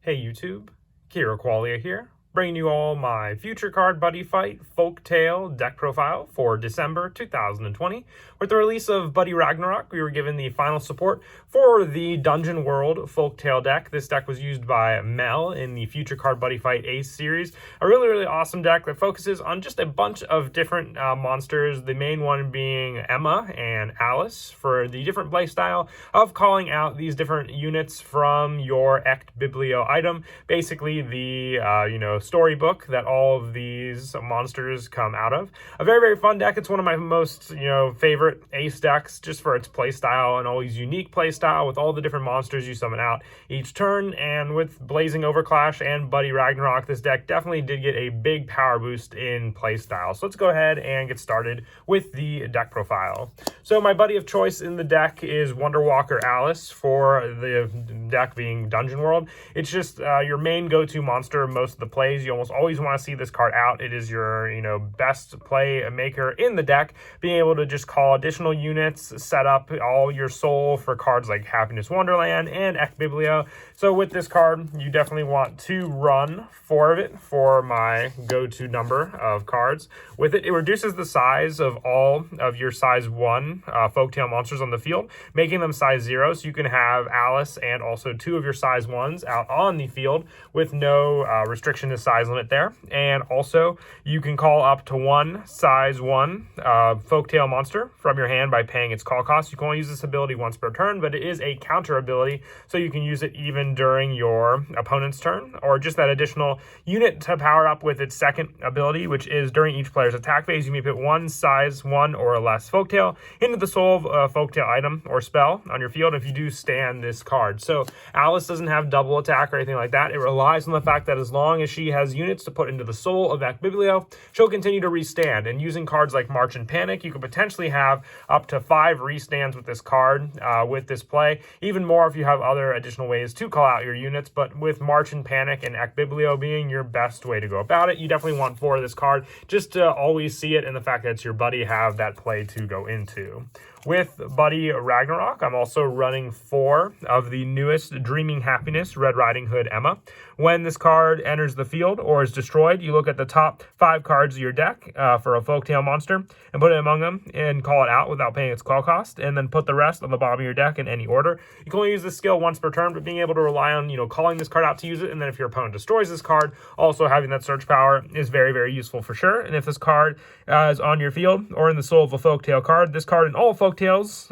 Hey YouTube, Kira Qualia here, bringing you all my future card Buddyfight Folktale deck profile for December 2020. With the release of Buddy Ragnarok, we were given the final support for the Dungeon World Folktale deck. This deck was used by Mel in the Future Card Buddyfight Ace series. A really awesome deck that focuses on just a bunch of different monsters, the main one being Emma and Alice, for the different playstyle of calling out these different units from your Ect Biblio item. Basically the, storybook that all of these monsters come out of. A very fun deck. It's one of my most, favorite Ace decks just for its playstyle and always unique playstyle with all the different monsters you summon out each turn. And with Blazing Overclash and Buddy Ragnarok, this deck definitely did get a big power boost in playstyle. So let's go ahead and get started with the deck profile. So my buddy of choice in the deck is Wonderwalker Alice, for the deck being Dungeon World. It's just your main go-to monster in most of the plays. You almost always want to see this card out. It is your, best play maker in the deck, being able to just call additional units, set up all your soul for cards like Happiness Wonderland and Ect Biblio. So with this card, you definitely want to run 4 of it for my go-to number of cards. With it, it reduces the size of all of your size 1 Folktale monsters on the field, making them size 0, so you can have Alice and also 2 of your size 1s out on the field with no restriction to size limit there. And also, you can call up to 1 size 1 Folktale monster from your hand by paying its call cost. You can only use this ability once per turn, but it is a counter ability, so you can use it even during your opponent's turn, or just that additional unit to power up with its second ability, which is during each player's attack phase, you may put 1 size 1 or less Folktale into the soul of a Folktale item or spell on your field if you do stand this card. So Alice doesn't have double attack or anything like that. It relies on the fact that as long as she has units to put into the soul of Ect Biblio, she'll continue to restand. And using cards like March and Panic, you could potentially have up to 5 restands with this card with this play. Even more if you have other additional ways to call out your units, but with March and Panic and Ect Biblio being your best way to go about it, you definitely want 4 of this card just to always see it, and the fact that it's your buddy have that play to go into. With Buddy Ragnarok, I'm also running 4 of the newest Dreaming Happiness Red Riding Hood Emma. When this card enters the field or is destroyed, you look at the top 5 cards of your deck for a Folktale monster and put it among them and call it out without paying its call cost, and then put the rest on the bottom of your deck in any order. You can only use this skill once per turn, but being able to rely on, calling this card out to use it, and then if your opponent destroys this card, also having that search power is very useful for sure. And if this card is on your field or in the soul of a Folktale card, this card and all Folktales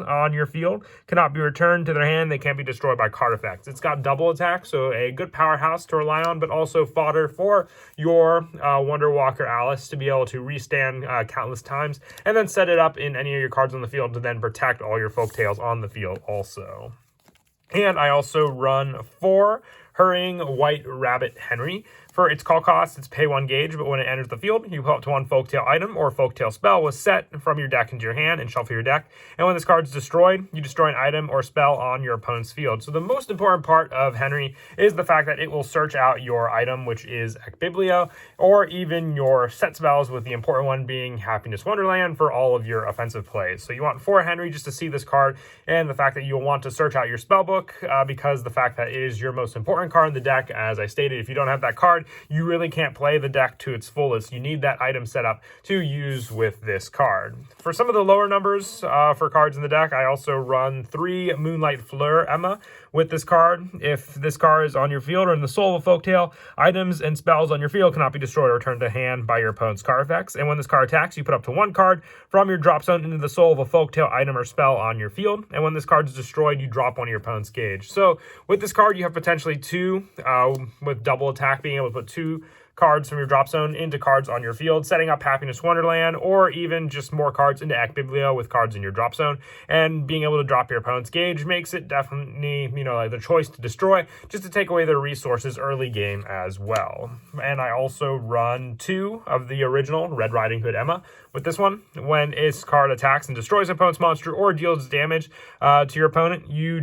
on your field cannot be returned to their hand. They can't be destroyed by card effects. It's got double attack, so a good powerhouse to rely on, but also fodder for your Wonderwalker Alice to be able to restand countless times, and then set it up in any of your cards on the field to then protect all your Folktales on the field also. And I also run 4 Hurrying White Rabbit Henry. For its call cost, it's pay 1 gauge, but when it enters the field, you put up to 1 Folktale item or Folktale spell was set from your deck into your hand and shuffle your deck. And when this card is destroyed, you destroy an item or spell on your opponent's field. So the most important part of Henry is the fact that it will search out your item, which is Ect Biblio, or even your set spells, with the important one being Happiness Wonderland for all of your offensive plays. So you want 4 Henry just to see this card, and the fact that you'll want to search out your spell book because the fact that it is your most important card in the deck. As I stated, if you don't have that card, you really can't play the deck to its fullest. You need that item set up to use with this card. For some of the lower numbers for cards in the deck, I also run 3 Moonlight Fleur Emma with this card. If this card is on your field or in the soul of a Folktale, items and spells on your field cannot be destroyed or returned to hand by your opponent's card effects. And when this card attacks, you put up to 1 card from your drop zone into the soul of a Folktale item or spell on your field. And when this card is destroyed, you drop 1 of your opponent's gauge. So with this card, you have potentially 2 with double attack, being able to put 2 cards from your drop zone into cards on your field, setting up Happiness Wonderland, or even just more cards into Ect Biblio with cards in your drop zone. And being able to drop your opponent's gauge makes it definitely, like the choice to destroy, just to take away their resources early game as well. And I also run 2 of the original Red Riding Hood Emma. With this one, when its card attacks and destroys an opponent's monster or deals damage to your opponent, you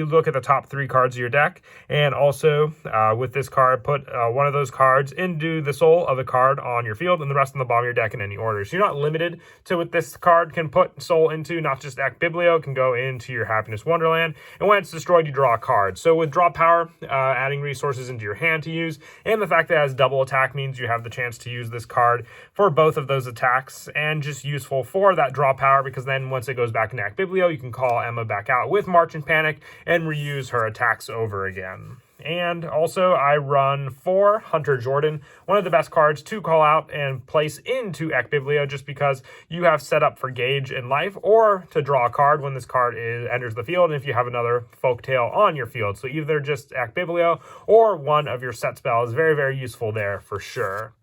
look at the top 3 cards of your deck, and also with this card, put 1 of those cards cards into the soul of a card on your field and the rest on the bottom of your deck in any order. So you're not limited to what this card can put soul into, not just Act Biblio, can go into your Happiness Wonderland, and when it's destroyed, you draw a card. So with draw power, adding resources into your hand to use, and the fact that it has double attack means you have the chance to use this card for both of those attacks, and just useful for that draw power, because then once it goes back into Act Biblio, you can call Emma back out with March and Panic and reuse her attacks over again. And also, I run 4 Hunter Jordan, one of the best cards to call out and place into Act Biblio, just because you have set up for Gauge in life, or to draw a card when this card enters the field, and if you have another Folktale on your field. So either just Act Biblio or one of your set spells. Very, very useful there for sure.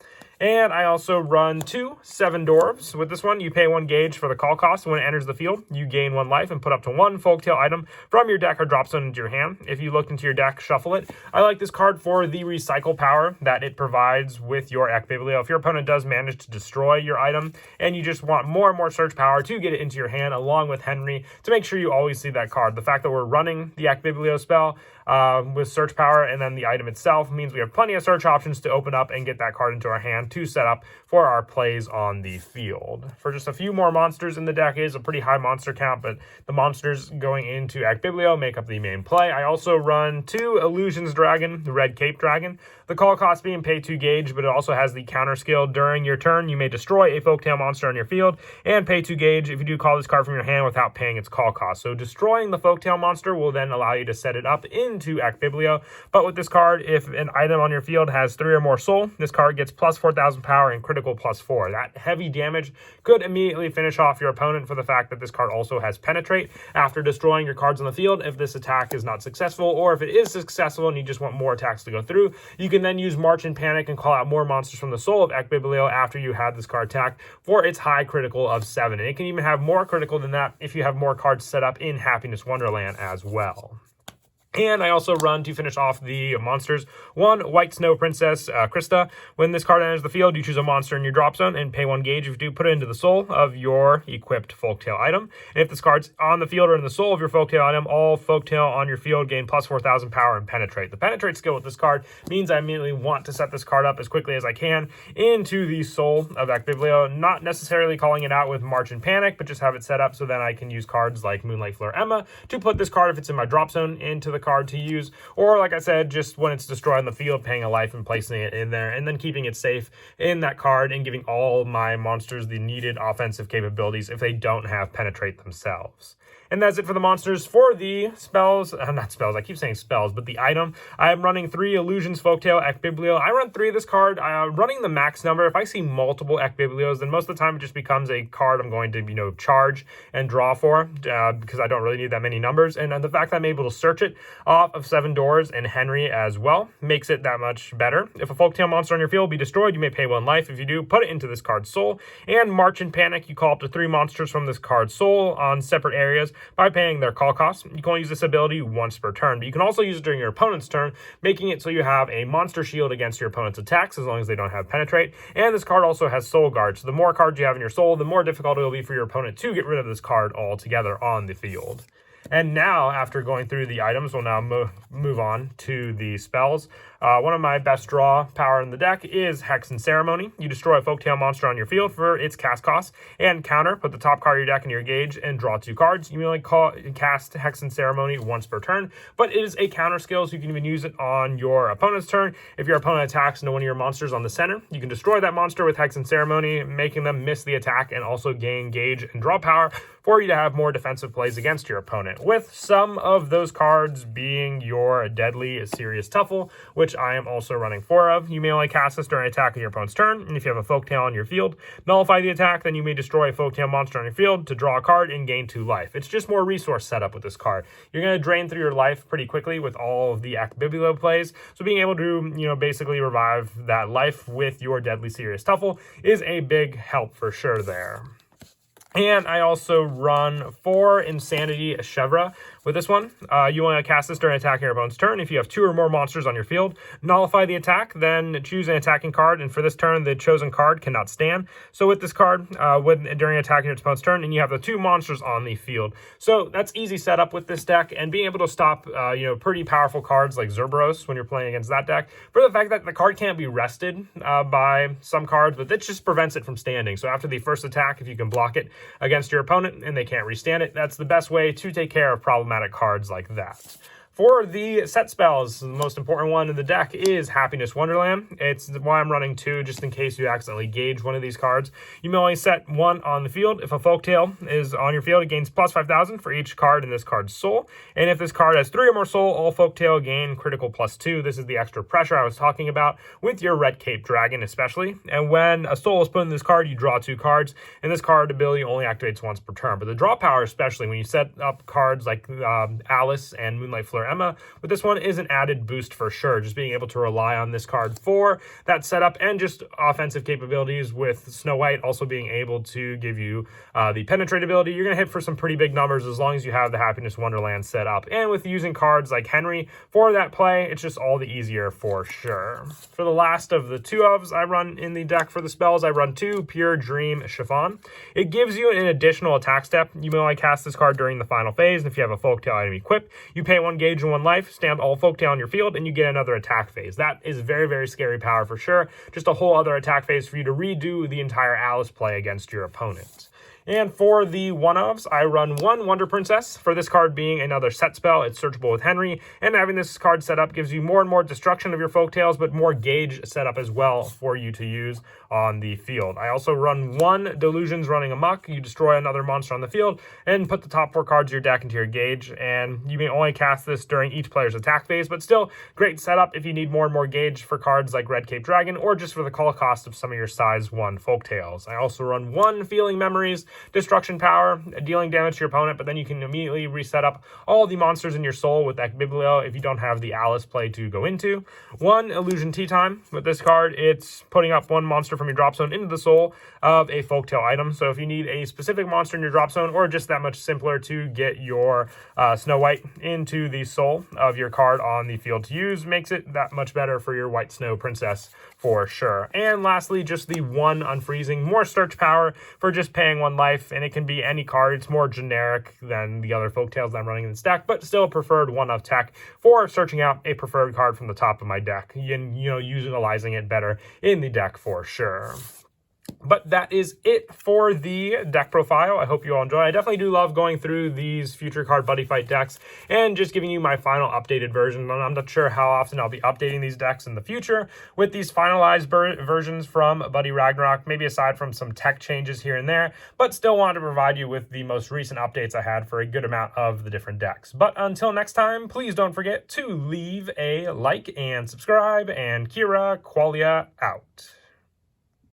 And I also run 2 Seven Dwarves. With this one, you pay 1 Gauge for the call cost. When it enters the field, you gain 1 life and put up to 1 Folktale item from your deck or drop zone into your hand. If you looked into your deck, shuffle it. I like this card for the recycle power that it provides with your Act Biblio. If your opponent does manage to destroy your item and you just want more and more search power to get it into your hand, along with Henry, to make sure you always see that card. The fact that we're running the Act Biblio spell with search power and then the item itself means we have plenty of search options to open up and get that card into our hand to set up for our plays on the field. For just a few more monsters in the deck, it is a pretty high monster count, but the monsters going into Act Biblio make up the main play. I also run 2 Illusions Dragon, the Red Cape Dragon. The call cost being pay 2 Gauge, but it also has the counter skill. During your turn, you may destroy a Folktale monster on your field and pay 2 Gauge if you do call this card from your hand without paying its call cost. So destroying the Folktale monster will then allow you to set it up into Act Biblio. But with this card, if an item on your field has 3 or more soul, this card gets plus 4,000 power and critical plus 4. That heavy damage could immediately finish off your opponent for the fact that this card also has Penetrate after destroying your cards on the field. If this attack is not successful, or if it is successful and you just want more attacks to go through, you can then use March and Panic and call out more monsters from the soul of Act Biblio after you had this card attacked for its high critical of 7. And it can even have more critical than that if you have more cards set up in Happiness Wonderland as well. And I also run, to finish off the monsters, 1 White Snow Princess, Krista. When this card enters the field, you choose a monster in your drop zone and pay 1 Gauge. If you do, put it into the soul of your equipped Folktale item. And if this card's on the field or in the soul of your Folktale item, all Folktale on your field gain plus 4,000 power and Penetrate. The Penetrate skill with this card means I immediately want to set this card up as quickly as I can into the soul of Act Biblio, not necessarily calling it out with March and Panic, but just have it set up so then I can use cards like Moonlight Flare Emma to put this card, if it's in my drop zone, into the card to use, or like I said, just when it's destroyed on the field, paying a life and placing it in there, and then keeping it safe in that card and giving all my monsters the needed offensive capabilities if they don't have Penetrate themselves. And that's it for the monsters. For the spells, not spells, I keep saying spells, but the item, I am running 3 Illusions Folktale Act Biblio. I run 3 of this card, running the max number. If I see multiple Act Biblios, then most of the time it just becomes a card I'm going to, charge and draw for, because I don't really need that many numbers. And the fact that I'm able to search it off of 7 Doors and Henry as well makes it that much better. If a Folktale monster on your field be destroyed, you may pay 1 life. If you do, put it into this card's soul. And March and Panic, you call up to 3 monsters from this card's soul on separate areas by paying their call cost. You can only use this ability once per turn, but you can also use it during your opponent's turn, making it so you have a monster shield against your opponent's attacks as long as they don't have Penetrate. And this card also has Soul Guard, so the more cards you have in your soul, the more difficult it will be for your opponent to get rid of this card altogether on the field. And now, after going through the items, we'll now move on to the spells. One of my best draw power in the deck is Hex and Ceremony. You destroy a Folktale monster on your field for its cast cost and counter. Put the top card of your deck in your Gauge and draw 2 cards. You may only cast Hex and Ceremony once per turn, but it is a counter skill, so you can even use it on your opponent's turn. If your opponent attacks into one of your monsters on the center, you can destroy that monster with Hex and Ceremony, making them miss the attack and also gain Gauge and draw power for you to have more defensive plays against your opponent, with some of those cards being your Deadly Serious Tuffle, which I am also running 4 of. You may only cast this during an attack on your opponent's turn, and if you have a Folktale on your field, nullify the attack, then you may destroy a Folktale monster on your field to draw a card and gain 2 life. It's just more resource setup with this card. You're going to drain through your life pretty quickly with all of the Act Biblio plays, so being able to, basically revive that life with your Deadly Serious Tuffle is a big help for sure there. And I also run 4 Insanity Chevra. With this one, you want to cast this during attacking your opponent's turn. If you have 2 or more monsters on your field, nullify the attack, then choose an attacking card, and for this turn, the chosen card cannot stand. So with this card, during attacking your opponent's turn, and you have the 2 monsters on the field. So that's easy setup with this deck, and being able to stop, pretty powerful cards like Zerberos when you're playing against that deck, for the fact that the card can't be rested by some cards, but that just prevents it from standing. So after the first attack, if you can block it against your opponent and they can't restand it, that's the best way to take care of problematic cards like that. For the set spells, the most important one in the deck is Happiness Wonderland. It's why I'm running 2, just in case you accidentally gauge one of these cards. You may only set 1 on the field. If a Folktale is on your field, it gains plus 5,000 for each card in this card's soul. And if this card has 3 or more soul, all Folktale gain critical plus 2. This is the extra pressure I was talking about with your Red Cape Dragon especially. And when a soul is put in this card, you draw 2 cards. And this card ability only activates once per turn. But the draw power, especially when you set up cards like Alice and Moonlight Fleur Emma, with this one is an added boost for sure. Just being able to rely on this card for that setup and just offensive capabilities, with Snow White also being able to give you the penetrate ability. You're going to hit for some pretty big numbers as long as you have the Happiness Wonderland set up. And with using cards like Henry for that play, it's just all the easier for sure. For the last of the 2 ofs I run in the deck for the spells, I run 2 Pure Dream Chiffon. It gives you an additional attack step. You may only cast this card during the final phase, and if you have a Folktale item equipped, you pay 1 gauge and 1 life, stand all Folktale on your field, and you get another attack phase. That is very, very scary power for sure. Just a whole other attack phase for you to redo the entire Alice play against your opponent. And for the one-ofs, I run 1 Wonder Princess. For this card being another set spell, it's searchable with Henry, and having this card set up gives you more and more destruction of your Folktales, but more gauge set up as well for you to use on the field. I also run 1 Delusions Running Amok. You destroy another monster on the field and put the top 4 cards of your deck into your gauge, and you may only cast this during each player's attack phase, but still great setup if you need more and more gauge for cards like Red Cape Dragon, or just for the call cost of some of your size 1 Folktales. I also run 1 Feeling Memories, destruction power, dealing damage to your opponent, but then you can immediately reset up all the monsters in your soul with that Biblio if you don't have the Alice play to go into. 1 Illusion Tea Time. With this card, it's putting up 1 monster from your drop zone into the soul of a Folktale item. So if you need a specific monster in your drop zone, or just that much simpler to get your Snow White into the soul of your card on the field to use, makes it that much better for your White Snow Princess for sure. And lastly, just the 1 Unfreezing, more search power for just paying 1 life, and it can be any card. It's more generic than the other Folktales that I'm running in this deck, but still a preferred 1 of tech for searching out a preferred card from the top of my deck and, utilizing it better in the deck for sure. But that is it for the deck profile. I hope you all enjoy. I definitely do love going through these future card Buddyfight decks and just giving you my final updated version. I'm not sure how often I'll be updating these decks in the future with these finalized versions from Buddy Ragnarok, maybe aside from some tech changes here and there, but still wanted to provide you with the most recent updates I had for a good amount of the different decks. But until next time, please don't forget to leave a like and subscribe, and Kira Qualia out.